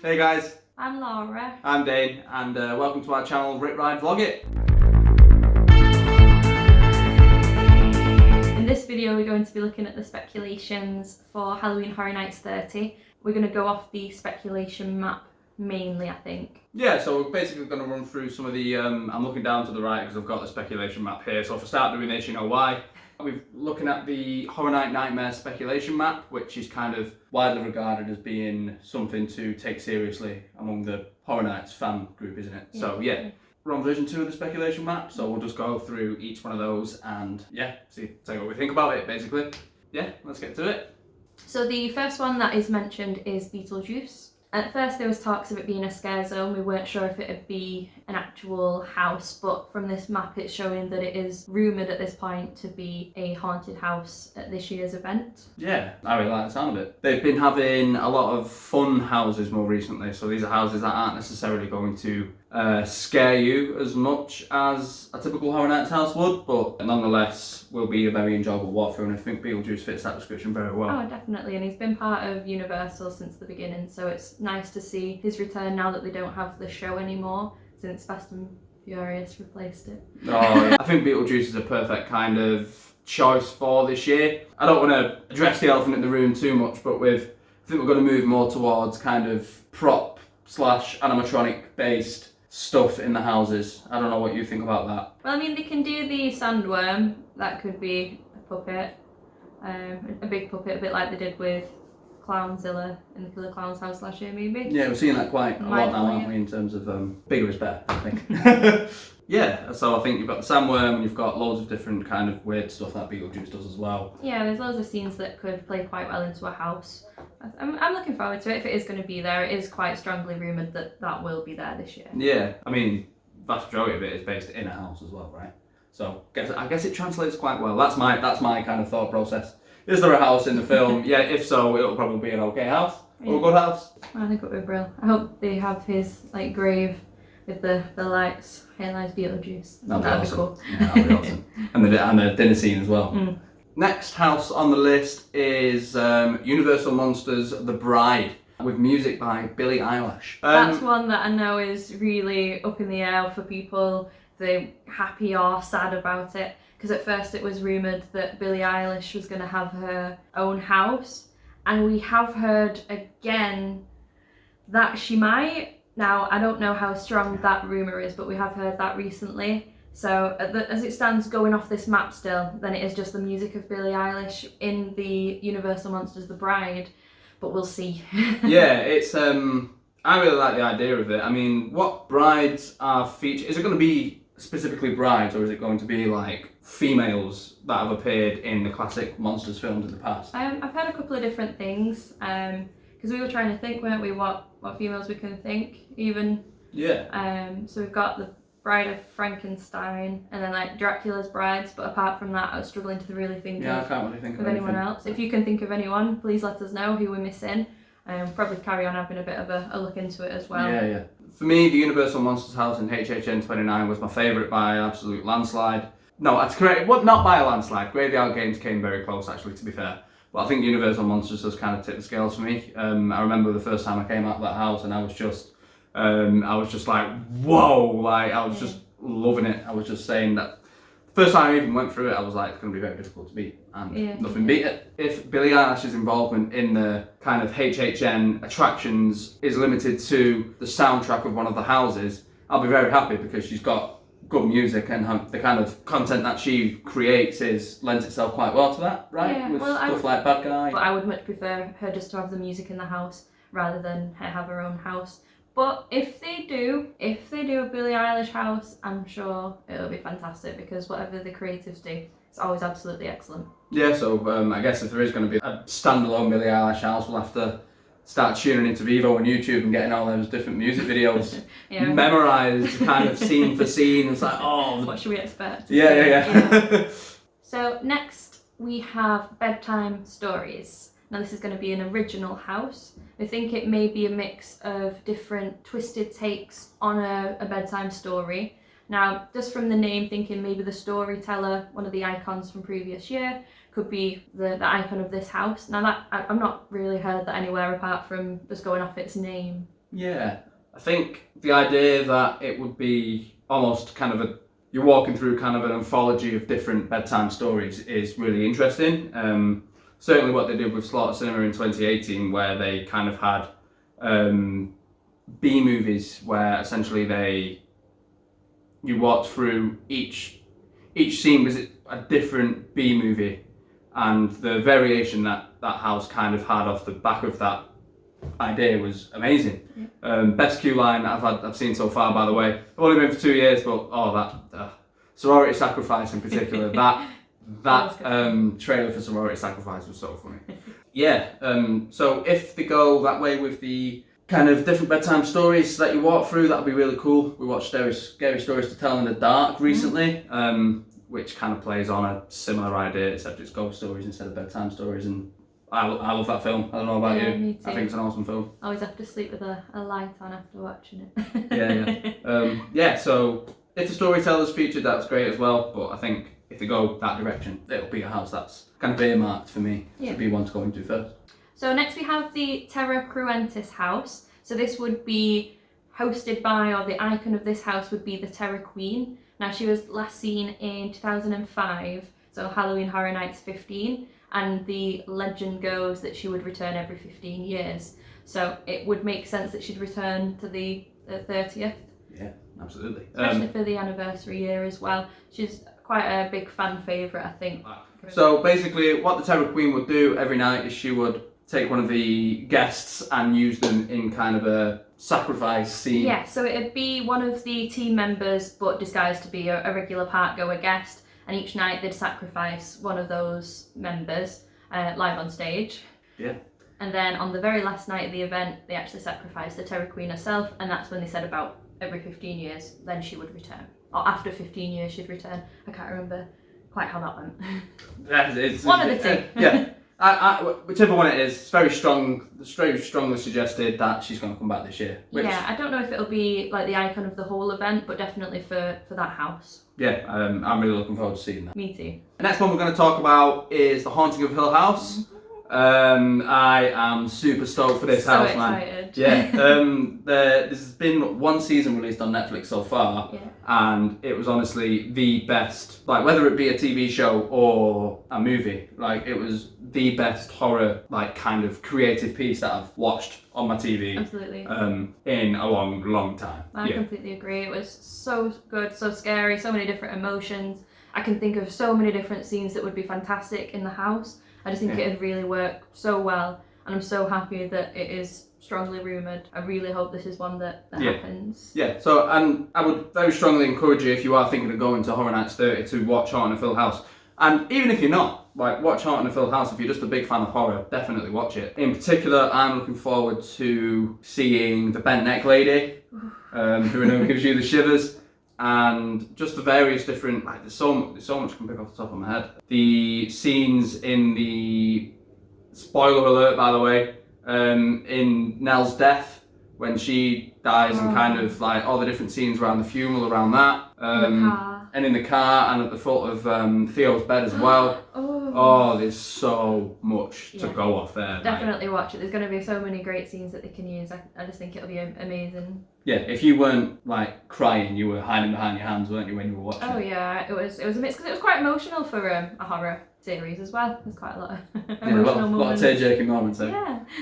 Hey guys, I'm Laura. I'm Dane, and welcome to our channel Rip Ride Vlog It. In this video we're going to be looking at the speculations for Halloween Horror Nights 30. We're going to go off the speculation map mainly, I think. Yeah, so we're basically going to run through some of the, I'm looking down to the right because I've got the speculation map here, so if I start doing this you know why. We're looking at the Horror Night Nightmare speculation map, which is kind of widely regarded as being something to take seriously among the Horror Nights fan group, isn't it? Yeah. So yeah, we're on version 2 of the speculation map, so we'll just go through each one of those and yeah, say what we think about it basically. Yeah, let's get to it. So the first one that is mentioned is Beetlejuice. At first there was talks of it being a scare zone. We weren't sure if it would be an actual house, but from this map it's showing that it is rumoured at this point to be a haunted house at this year's event. Yeah, I really like the sound of it. They've been having a lot of fun houses more recently, so these are houses that aren't necessarily going to scare you as much as a typical Horror Nights house would, but nonetheless will be a very enjoyable walk through, and I think Beetlejuice fits that description very well. Oh, definitely, and he's been part of Universal since the beginning, so it's nice to see his return now that they don't have the show anymore, since Fast and Furious replaced it. Oh yeah, I think Beetlejuice is a perfect kind of choice for this year. I don't want to address the elephant in the room too much, but I think we're going to move more towards kind of prop / animatronic based stuff in the houses. I don't know what you think about that. Well, I mean, they can do the sandworm. That could be a puppet, a big puppet, a bit like they did with Clownzilla in the Killer Clown's house last year, maybe. Yeah, we're seeing that quite a lot now, aren't we, in terms of bigger is better, I think. Yeah, so I think you've got the sandworm and you've got loads of different kind of weird stuff that Beetlejuice does as well. Yeah, there's loads of scenes that could play quite well into a house. I'm looking forward to it. If it is going to be there, it is quite strongly rumoured that that will be there this year. Yeah, I mean, vast majority of it is based in a house as well, right? So I guess it translates quite well. That's my kind of thought process. Is there a house in the film? Yeah, if so, it'll probably be an okay house or a good house. I think it would be brilliant. I hope they have his grave with the lights, highlights Beetlejuice. That'd be cool. Yeah, that'd be awesome. And the dinner scene as well. Mm. Next house on the list is Universal Monsters' The Bride, with music by Billie Eilish. That's one that I know is really up in the air for people. They're happy or sad about it. Because at first it was rumoured that Billie Eilish was going to have her own house. And we have heard again that she might. Now, I don't know how strong that rumour is, but we have heard that recently. So as it stands going off this map still, then it is just the music of Billie Eilish in the Universal Monsters The Bride, but we'll see. Yeah, it's I really like the idea of it. I mean, what brides are featured? Is it going to be specifically brides, or is it going to be like females that have appeared in the classic Monsters films in the past? I've heard a couple of different things, because we were trying to think, weren't we, what females we can think even. Yeah. So we've got the Bride of Frankenstein, and then like Dracula's brides, but apart from that I was struggling to really think I can't really think of anyone else. If you can think of anyone, please let us know who we're missing. Probably carry on having a bit of a look into it as well. Yeah. For me, the Universal Monsters house in HHN 29 was my favourite by an absolute landslide. No, that's correct. Well, not by a landslide. Graveyard Games came very close, actually, to be fair. But I think Universal Monsters has kind of tipped the scales for me. I remember the first time I came out of that house, and I was just like, whoa! Like I was just loving it. I was just saying that. First time I even went through it, I was like, it's going to be very difficult to beat, and nothing beat it. If Billie Eilish's involvement in the kind of HHN attractions is limited to the soundtrack of one of the houses, I'll be very happy because she's got good music, and the kind of content that she creates lends itself quite well to that, right? Yeah, with stuff like Bad Guy. But I would much prefer her just to have the music in the house rather than her have her own house. But if they do a Billie Eilish house, I'm sure it'll be fantastic, because whatever the creatives do, it's always absolutely excellent. Yeah, so I guess if there is going to be a standalone Billie Eilish house, we'll have to start tuning into Vivo and YouTube and getting all those different music videos memorised kind of scene for scene. It's like, oh... What should we expect? Yeah. So next we have Bedtime Stories. Now this is going to be an original house. I think it may be a mix of different twisted takes on a bedtime story. Now, just from the name, thinking maybe the storyteller, one of the icons from previous year, could be the icon of this house. Now that I've not really heard that anywhere apart from just going off its name. Yeah, I think the idea that it would be almost kind of you're walking through kind of an anthology of different bedtime stories is really interesting. Certainly what they did with Slaughter Cinema in 2018, where they kind of had B movies where essentially you walked through each scene was a different B movie, and the variation that house kind of had off the back of that idea was amazing. Best queue line I've seen so far, by the way. I've only been for 2 years, but that sorority sacrifice in particular, that trailer for sorority sacrifice was so funny. Yeah. So if they go that way with the kind of different bedtime stories that you walk through, that'd be really cool. We watched Scary Stories to Tell in the Dark recently, which kind of plays on a similar idea, except it's ghost stories instead of bedtime stories, and I love that film. I don't know about you. Me too. I think it's an awesome film. I always have to sleep with a light on after watching it. Yeah. So if the storyteller's featured, that's great as well. But I think if they go that direction, it'll be a house that's kind of earmarked for me to be one to go into first. So next we have the Terra Cruentis house. So this would be hosted by, or the icon of this house would be the Terror Queen. Now she was last seen in 2005, so Halloween Horror Nights 15, and the legend goes that she would return every 15 years. So it would make sense that she'd return to the 30th. Yeah, absolutely. Especially for the anniversary year as well. She's quite a big fan favourite, I think. So basically what the Terror Queen would do every night is she would take one of the guests and use them in kind of a sacrifice scene. Yeah, so it'd be one of the team members but disguised to be a regular park-goer guest, and each night they'd sacrifice one of those members live on stage. Yeah. And then on the very last night of the event, they actually sacrificed the Terror Queen herself, and that's when they said about every 15 years, then she would return. Or after 15 years she'd return. I can't remember quite how that went. It's one of the two. Yeah. Whichever one it is, it's very strongly suggested that she's going to come back this year. Yeah, I don't know if it'll be like the icon of the whole event, but definitely for that house. Yeah, I'm really looking forward to seeing that. Me too. The next one we're going to talk about is The Haunting of Hill House. I am super stoked for this house, excited. Man. Yeah. There's been one season released on Netflix so far, and it was honestly the best. Like whether it be a TV show or a movie, like it was the best horror, like kind of creative piece that I've watched on my TV. Absolutely. In a long time. I completely agree. It was so good, so scary, so many different emotions. I can think of so many different scenes that would be fantastic in the house. I just think it'd really work so well, and I'm so happy that it is strongly rumoured. I really hope this is one that happens. Yeah, so and I would very strongly encourage you, if you are thinking of going to Horror Nights 30, to watch Haunting of Hill House. And even if you're not, like watch Haunting of Hill House. If you're just a big fan of horror, definitely watch it. In particular, I'm looking forward to seeing the bent neck lady, who gives you the shivers. And just the various different, like there's so much I can pick off the top of my head. The scenes in the, spoiler alert by the way, in Nell's death, when she dies, and kind of like all the different scenes around the funeral around that. And in the car and at the foot of Theo's bed as well. Oh, there's so much to go off there. Definitely watch it. There's going to be so many great scenes that they can use. I just think it'll be amazing. Yeah, if you weren't like crying, you were hiding behind your hands, weren't you, when you were watching? Oh yeah, it was a mix, because it was quite emotional for a horror series as well. There's quite a lot of emotional moments. A lot of tear-jerking moments.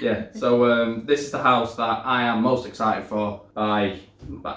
Yeah. So this is the house that I am most excited for by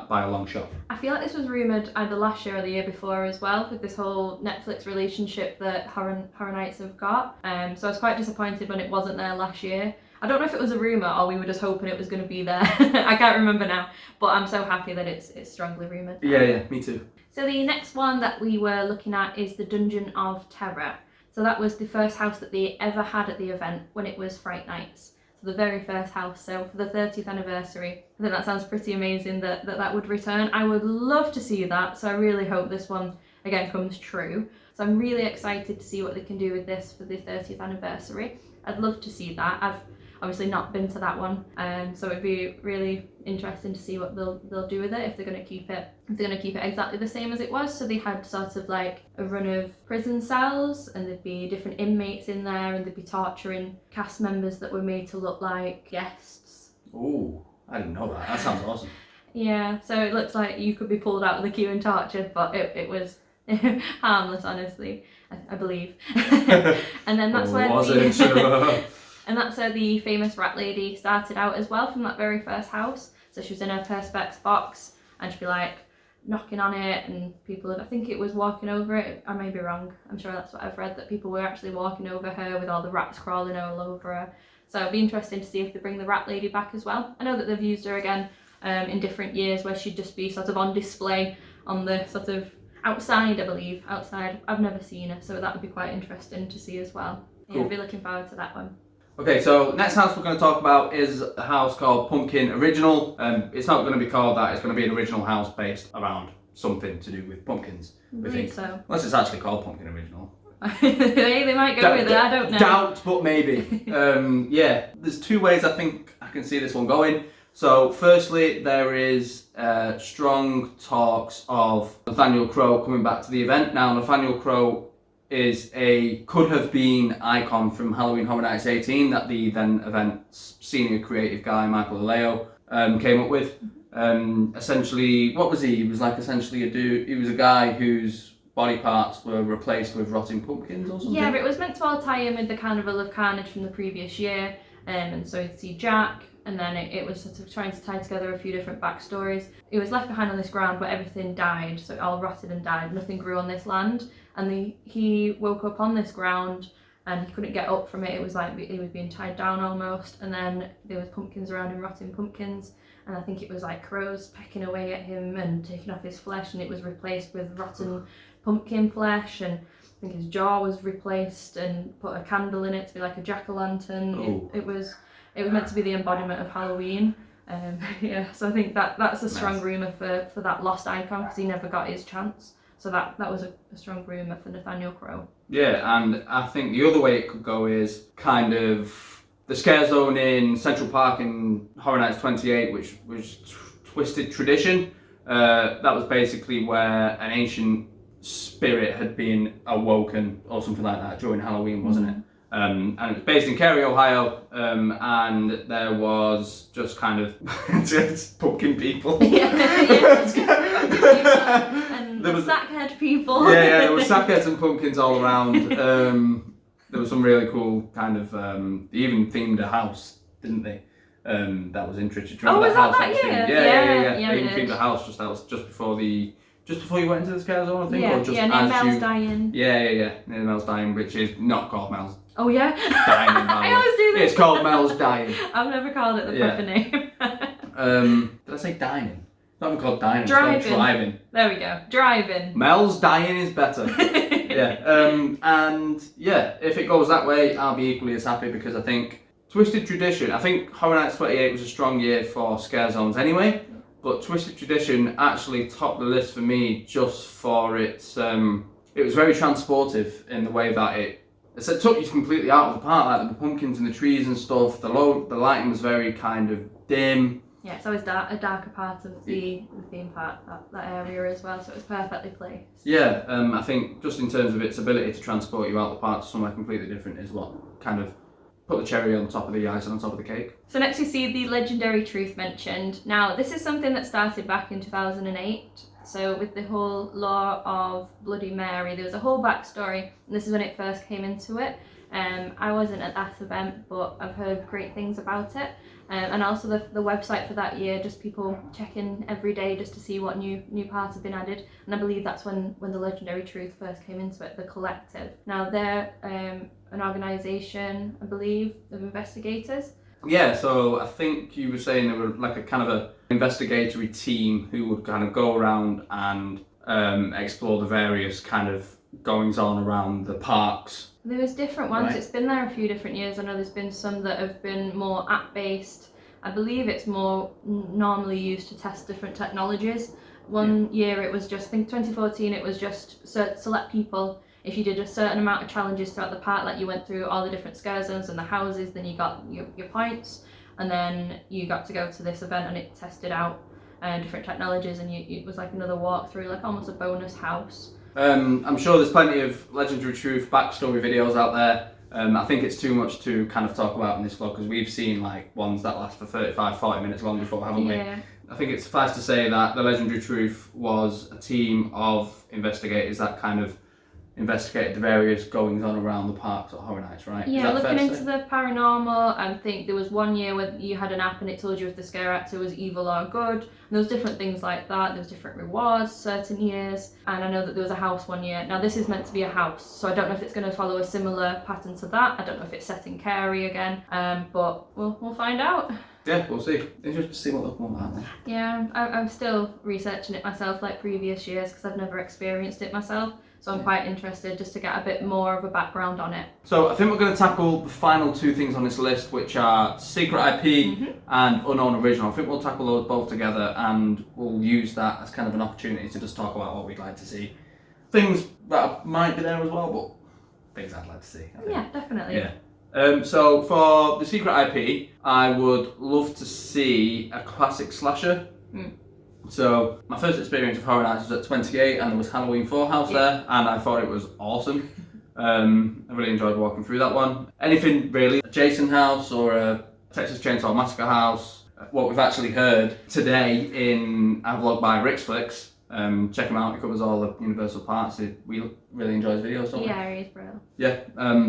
a long shot. I feel like this was rumoured either last year or the year before as well, with this whole Netflix relationship that Horror Nights have got. So I was quite disappointed when it wasn't there last year. I don't know if it was a rumour or we were just hoping it was going to be there. I can't remember now, but I'm so happy that it's strongly rumoured. Yeah, me too. So the next one that we were looking at is the Dungeon of Terror. So that was the first house that they ever had at the event when it was Fright Nights. So the very first house. So for the 30th anniversary, I think that sounds pretty amazing that would return. I would love to see that. So I really hope this one again comes true. So I'm really excited to see what they can do with this for the 30th anniversary. I'd love to see that. I've obviously not been to that one, so it'd be really interesting to see what they'll do with it, if they're going to keep it exactly the same as it was. So they had sort of like a run of prison cells, and there'd be different inmates in there, and they'd be torturing cast members that were made to look like guests. Ooh, I didn't know that. That sounds awesome. Yeah, so it looks like you could be pulled out of the queue and tortured, but it was harmless, honestly, I believe. And then that's where and that's where the famous rat lady started out as well, from that very first house. So she was in her perspex box, and she'd be like knocking on it, and people, I think it was walking over it. I may be wrong. I'm sure that's what I've read, that people were actually walking over her with all the rats crawling all over her. So it'd be interesting to see if they bring the rat lady back as well. I know that they've used her again in different years, where she'd just be sort of on display on the sort of outside, I believe. Outside. I've never seen her, so that would be quite interesting to see as well. Yeah, I'd be looking forward to that one. Okay, so next house we're going to talk about is a house called Pumpkin Original. It's not going to be called that, it's going to be an original house based around something to do with pumpkins, we think. So. Unless it's actually called Pumpkin Original. They might go with it, I don't know. Doubt, but maybe. Yeah, there's two ways I think I can see this one going. So firstly, there is strong talks of Nathaniel Crowe coming back to the event. Now, Nathaniel Crowe is a could-have-been icon from Halloween Horror Nights 18 that the then event's senior creative guy, Michael Aleo, came up with. Essentially, what was he? He was like essentially a dude. He was a guy whose body parts were replaced with rotting pumpkins or something. Yeah, but it was meant to all tie in with the Carnival of Carnage from the previous year. And so you'd see Jack, and then it was sort of trying to tie together a few different backstories. He was left behind on this ground, but everything died, so it all rotted and died. Nothing grew on this land, and he woke up on this ground, and he couldn't get up from it. It was like he was being tied down almost, and then there was pumpkins around him, rotting pumpkins, and I think it was like crows pecking away at him and taking off his flesh, and it was replaced with rotten pumpkin flesh, and I think his jaw was replaced and put a candle in it to be like a jack-o'-lantern. It was meant to be the embodiment of Halloween. Yeah, so I think that's a strong rumour for that lost icon, because he never got his chance. So that was a strong rumour for Nathaniel Crowe. Yeah, and I think the other way it could go is kind of the scare zone in Central Park in Horror Nights 28, which was Twisted Tradition. That was basically where an ancient spirit had been awoken or something like that during Halloween, wasn't it? And it was based in Cary, Ohio, and there was just kind of just pumpkin people. And the sackhead people. Yeah, there were sackheads and pumpkins all around. There was some really cool kind of, they even themed a house, didn't they? That was interesting. Oh, was that year? Yeah. They even themed a house just before you went into the scare zone, I think. Yeah, or just named Mel's Dying. Yeah. Named Mel's Dying, which is not called Mel's. Oh yeah? Dying. I always do this. It's called Mel's Dying. I've never called it the proper name. Did I say dining? It's not even called dining, Driving. it's called driving. There we go. Driving. Mel's Dying is better. And yeah, if it goes that way, I'll be equally as happy, because I think Twisted Tradition, I think Horror Nights 28 was a strong year for scare zones anyway, but Twisted Tradition actually topped the list for me just for its, it was very transportive in the way that it took you completely out of the park, like the pumpkins and the trees and stuff. The lighting was very kind of dim. Yeah, it's always a darker part of the theme park, that area as well, so it was perfectly placed. Yeah, I think just in terms of its ability to transport you out the park to somewhere completely different is what kind of put the cherry on top of the ice and on top of the cake. So next we see the legendary truth mentioned. Now this is something that started back in 2008. So with the whole lore of Bloody Mary, there was a whole backstory, and this is when it first came into it. I wasn't at that event, but I've heard great things about it. And also the website for that year, just people checking every day just to see what new parts have been added. And I believe that's when the legendary truth first came into it, the collective. Now they're an organisation, I believe, of investigators. Yeah, so I think you were saying they were like a kind of a investigatory team who would kind of go around and explore the various kind of goings on around the parks. There was different ones. Right. It's been there a few different years. I know there's been some that have been more app-based. I believe it's more normally used to test different technologies. One year it was just, I think 2014, it was just select people. If you did a certain amount of challenges throughout the park, like you went through all the different scare zones and the houses, then you got your points, and then you got to go to this event and it tested out different technologies, and it was like another walkthrough, like almost a bonus house. I'm sure there's plenty of Legendary Truth backstory videos out there. I think it's too much to kind of talk about in this vlog because we've seen like ones that last for 35-40 minutes long before, haven't we? I think it's suffice to say that The Legendary Truth was a team of investigators that kind of investigated the various goings on around the parks at Horror Nights, right? Yeah, looking into the paranormal. I think there was one year where you had an app and it told you if the scare actor was evil or good. And there was different things like that. There was different rewards certain years. And I know that there was a house one year. Now this is meant to be a house, so I don't know if it's going to follow a similar pattern to that. I don't know if it's set in Carey again, but we'll find out. Yeah, we'll see. Interesting to see what they'll come out. Yeah, I'm still researching it myself like previous years because I've never experienced it myself. So I'm quite interested just to get a bit more of a background on it. So I think we're going to tackle the final two things on this list, which are secret IP and unknown original. I think we'll tackle those both together and we'll use that as kind of an opportunity to just talk about what we'd like to see. Things that might be there as well, but things I'd like to see. Yeah, definitely. Yeah. So for the secret IP, I would love to see a classic slasher. So my first experience of Horror Nights was at 28 and there was Halloween 4 house there and I thought it was awesome. I really enjoyed walking through that one. Anything really, a Jason house or a Texas Chainsaw Massacre house. What we've actually heard today in a vlog by Rick's Flicks, check him out, he covers all the Universal parks. We really enjoy his videos, don't we? Yeah, he's brilliant. Yeah,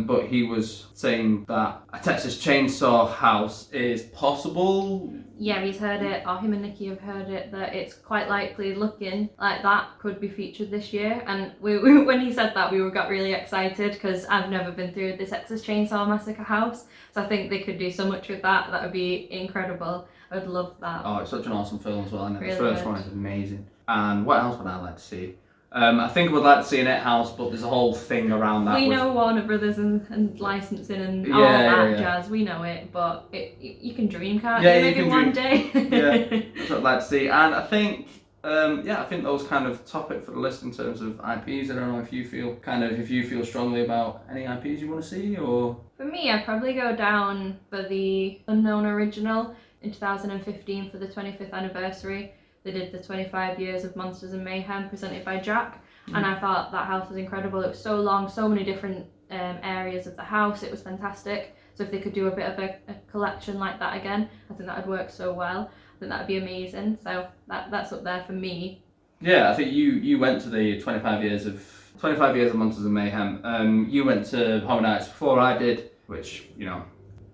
but he was saying that a Texas Chainsaw house is possible. Yeah, he's heard it, or him and Nikki have heard it, that it's quite likely looking like that could be featured this year. And we when he said that, we got really excited because I've never been through the Texas Chainsaw Massacre house. So I think they could do so much with that. That would be incredible. I'd love that. Oh, it's such an awesome film as well, and really the first one is amazing. And what else would I like to see? I think I would like to see an It house, but there's a whole thing around that. We know Warner Brothers and licensing and all that jazz. We know it, but you can dream, can't you? Maybe one day. Yeah, that's what I'd like to see. And I think, I think those kind of top it for the list in terms of IPs. I don't know if you feel strongly about any IPs you want to see, or. For me, I'd probably go down for the unknown original in 2015 for the 25th anniversary. They did the 25 years of Monsters and Mayhem presented by Jack, and I thought that house was incredible. It was so long, so many different areas of the house. It was fantastic. So if they could do a bit of a collection like that again, I think that would work so well. I think that would be amazing. So that's up there for me. Yeah, I think you went to the 25 years of Monsters and Mayhem. You went to Horror Nights before I did, which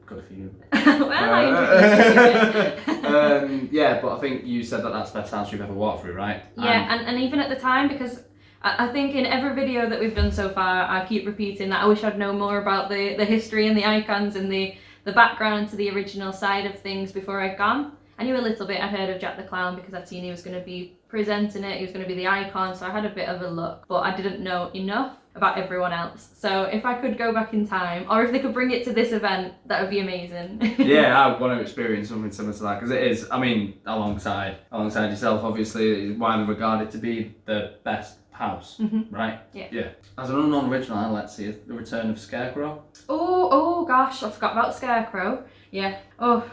good for you. Yeah, but I think you said that that's the best house you've ever walked through, right? Yeah, and even at the time, because I think in every video that we've done so far, I keep repeating that I wish I'd known more about the history and the icons and the background to the original side of things before I'd gone. I knew a little bit. I'd heard of Jack the Clown because I'd seen he was going to be presenting it, he was going to be the icon, so I had a bit of a look, but I didn't know enough about everyone else. So if I could go back in time, or if they could bring it to this event, that would be amazing. Yeah, I want to experience something similar to that, because it is, I mean, alongside yourself, obviously, it's widely regarded to be the best house, right? Yeah. As an unknown original, I'd like to see the return of Scarecrow. Oh gosh, I forgot about Scarecrow. Yeah. Oh,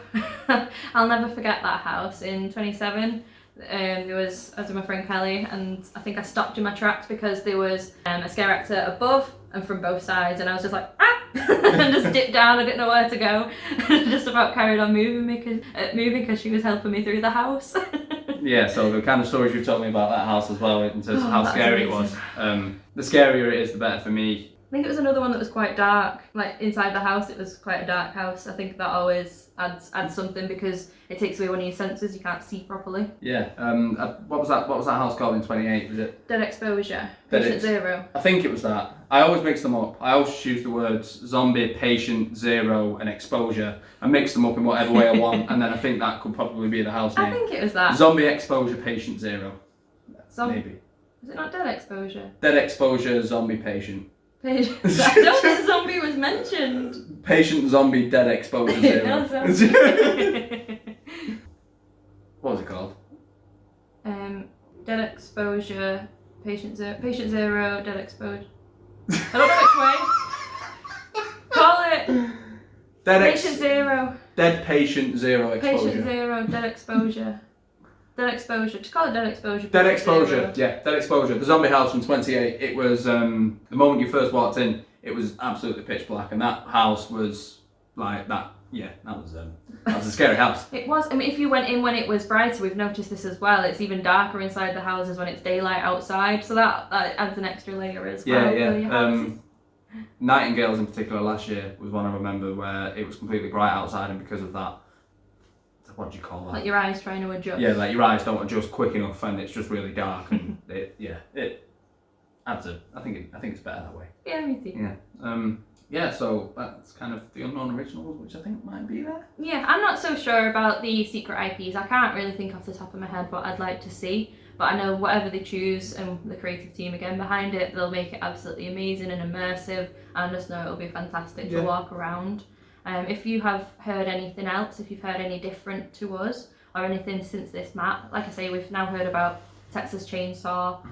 I'll never forget that house in 27. There was, as with my friend Kelly, and I think I stopped in my tracks because there was a scare actor above and from both sides, and I was just like, and just dipped down. I didn't know where to go. Just about carried on moving because she was helping me through the house. Yeah, so the kind of stories you told me about that house as well, in terms of how scary it was. The scarier it is, the better for me. I think it was another one that was quite dark. Like inside the house, it was quite a dark house. I think that always adds something because it takes away one of your senses. You can't see properly. Yeah. What was that house called in 28? Was it Dead Exposure? Patient Zero. I think it was that. I always mix them up. I always choose the words zombie, patient, zero, and exposure, and mix them up in whatever way I want. And then I think that could probably be the house name. I think it was that. Zombie, exposure, patient, zero. Maybe. Was it not Dead Exposure? Dead Exposure, zombie, patient. I don't think zombie was mentioned. Patient, zombie, dead, exposure, zero. No, what was it called? Dead Exposure, Patient Zero, Dead Exposure. I don't know which way. Call it. Patient Zero. Dead Patient Zero Exposure. Patient Zero, Dead Exposure. Dead Exposure. Just call it Dead Exposure. Dead Exposure. Yeah, Dead Exposure. The zombie house from 28. It was the moment you first walked in. it was absolutely pitch black, and that house was like that. Yeah, that was a scary house. It was. I mean, if you went in when it was brighter, we've noticed this as well. It's even darker inside the houses when it's daylight outside, so that adds an extra layer as well. Yeah. Nightingales in particular last year was one I remember where it was completely bright outside, and because of that, what do you call that? Like your eyes trying to adjust. Yeah, like your eyes don't adjust quick enough, and it's just really dark, and it adds a. I think it's better that way. Yeah, me too. Yeah. So that's kind of the unknown originals, which I think might be there. Yeah, I'm not so sure about the secret IPs. I can't really think off the top of my head what I'd like to see. But I know whatever they choose and the creative team again behind it, they'll make it absolutely amazing and immersive. I just know it'll be fantastic to walk around. If you have heard anything else, if you've heard any different to us or anything since this map, like I say, we've now heard about Texas Chainsaw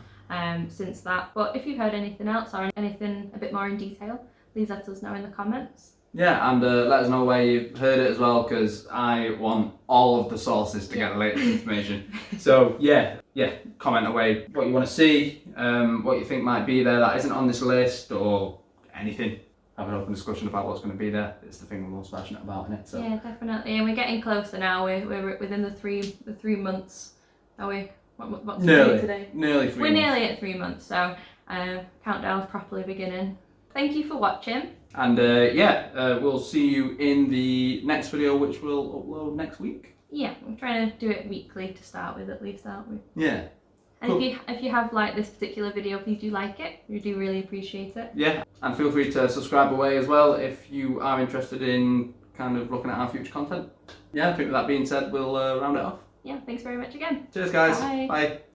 since that. But if you've heard anything else or anything a bit more in detail, please let us know in the comments. Yeah, and let us know where you've heard it as well, because I want all of the sources to get the latest information. So yeah, comment away what you want to see, what you think might be there that isn't on this list, or anything. Have an open discussion about what's going to be there. It's the thing we're most passionate about, isn't it? So. Yeah, definitely. And we're getting closer now. We're within the three months. Are we? What's nearly today? Nearly 3 We're months. nearly at 3 months, so countdown's properly beginning. Thank you for watching. And we'll see you in the next video, which we'll upload next week. Yeah, we're trying to do it weekly to start with, at least, aren't we? Yeah. And Cool. if you have liked this particular video, please do like it. We do really appreciate it. Yeah, and feel free to subscribe away as well if you are interested in kind of looking at our future content. Yeah, I think with that being said, we'll round it off. Yeah, thanks very much again. Cheers, guys. Bye. Bye.